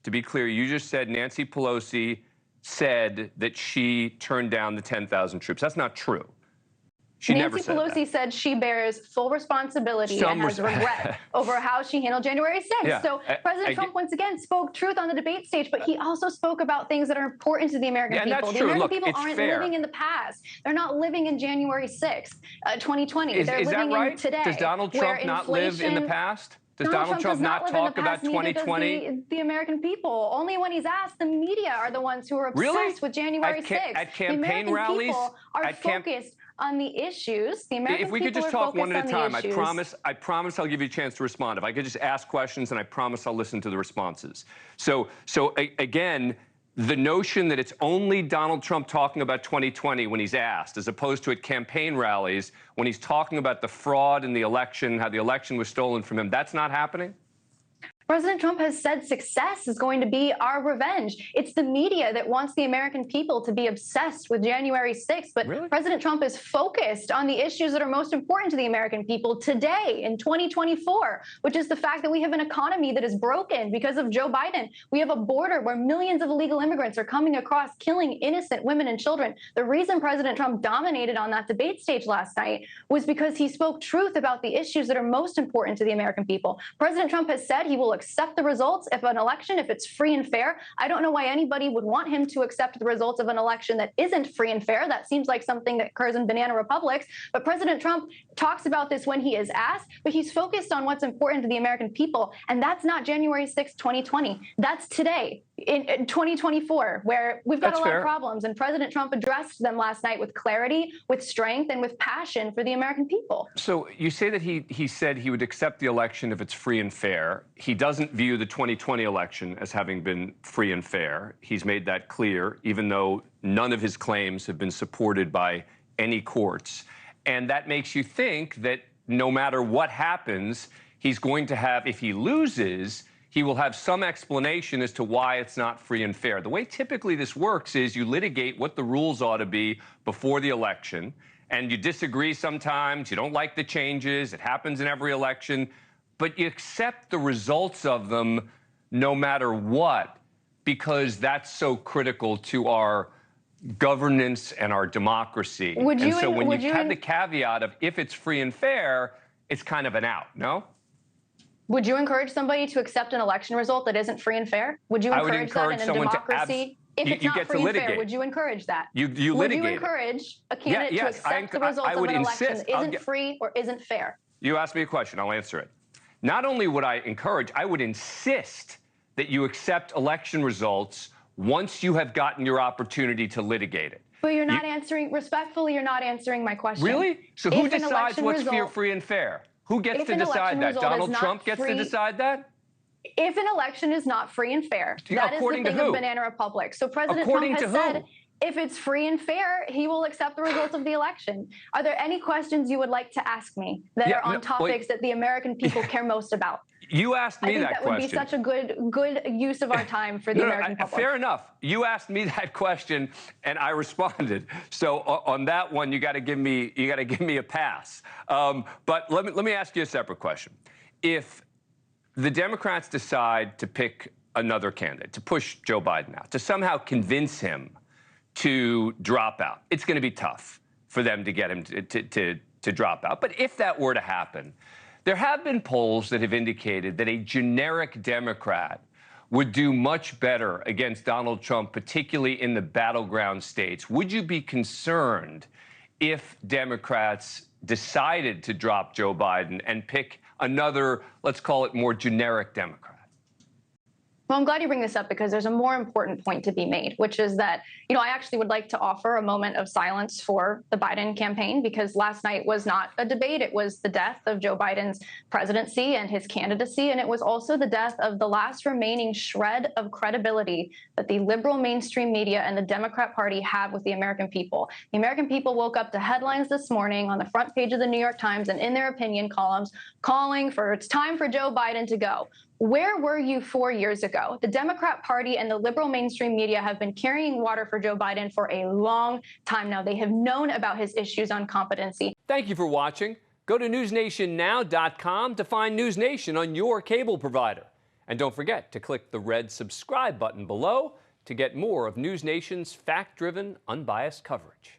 to be clear, you just said Nancy Pelosi said that she turned down the 10,000 troops. That's not true. Nancy Pelosi said she bears full responsibility and has regret over how she handled January 6th. Yeah. So President Trump, once again, spoke truth on the debate stage, but he also spoke about things that are important to the American people. The American people aren't living in the past. They're not living in January 6th, 2020. They're living in today. Does Donald Trump not live in the past? Does Donald Trump not talk about 2020? The American people. Only when he's asked, the media are the ones who are obsessed with January 6th. At campaign rallies? The American people are focused on the issues. The American if we could just talk one at a time, I promise I'll give you a chance to respond. If I could just ask questions, and I promise I'll listen to the responses. So again, the notion that it's only Donald Trump talking about 2020 when he's asked, as opposed to at campaign rallies when he's talking about the fraud in the election, how the election was stolen from him, that's not happening? President Trump has said success is going to be our revenge. It's the media that wants the American people to be obsessed with January 6th. But President Trump is focused on the issues that are most important to the American people today in 2024, which is the fact that we have an economy that is broken because of Joe Biden. We have a border where millions of illegal immigrants are coming across, killing innocent women and children. The reason President Trump dominated on that debate stage last night was because he spoke truth about the issues that are most important to the American people. President Trump has said he will accept the results of an election if it's free and fair. I don't know why anybody would want him to accept the results of an election that isn't free and fair. That seems like something that occurs in banana republics. But President Trump talks about this when he is asked, but he's focused on what's important to the American people. And that's not January 6th, 2020. That's today in 2024, where we've got a lot of problems. And President Trump addressed them last night with clarity, with strength, and with passion for the American people. So you say that he said he would accept the election if it's free and fair. He doesn't view the 2020 election as having been free and fair. He's made that clear, even though none of his claims have been supported by any courts. And that makes you think that no matter what happens, he's going to have, if he loses, he will have some explanation as to why it's not free and fair. The way typically this works is you litigate what the rules ought to be before the election, and you disagree sometimes, you don't like the changes, it happens in every election, but you accept the results of them no matter what, because that's so critical to our governance and our democracy. When you have the caveat of if it's free and fair, it's kind of an out, no? Would you encourage somebody to accept an election result that isn't free and fair? Would you encourage that in a democracy? If it's not free and fair, would you encourage that? You litigate. Would you encourage a candidate to accept the results of an election that isn't free or isn't fair? You asked me a question, I'll answer it. Not only would I encourage, I would insist that you accept election results once you have gotten your opportunity to litigate it. But you're not answering, respectfully, you're not answering my question. Really? So who decides what's free and fair? Who gets to decide that? Donald Trump gets to decide that? If an election is not free and fair, that is the thing of banana republic. So President Trump has said if it's free and fair, he will accept the results of the election. Are there any questions you would like to ask me that are on topics that the American people care most about? You asked me that question. That would be such a good use of our time for the American public. Fair enough. You asked me that question, and I responded. So on that one, you got to give me a pass. But let me ask you a separate question. If the Democrats decide to pick another candidate, to push Joe Biden out, to somehow convince him to drop out, it's going to be tough for them to get him to drop out. But if that were to happen, there have been polls that have indicated that a generic Democrat would do much better against Donald Trump, particularly in the battleground states. Would you be concerned if Democrats decided to drop Joe Biden and pick another, let's call it more generic Democrat? Well, I'm glad you bring this up because there's a more important point to be made, which is that, I actually would like to offer a moment of silence for the Biden campaign because last night was not a debate. It was the death of Joe Biden's presidency and his candidacy. And it was also the death of the last remaining shred of credibility that the liberal mainstream media and the Democrat Party have with the American people. The American people woke up to headlines this morning on the front page of the New York Times and in their opinion columns calling for it's time for Joe Biden to go. Where were you 4 years ago? The Democrat Party and the liberal mainstream media have been carrying water for Joe Biden for a long time now. They have known about his issues on competency. Thank you for watching. Go to newsnationnow.com to find NewsNation on your cable provider. And don't forget to click the red subscribe button below to get more of NewsNation's fact-driven, unbiased coverage.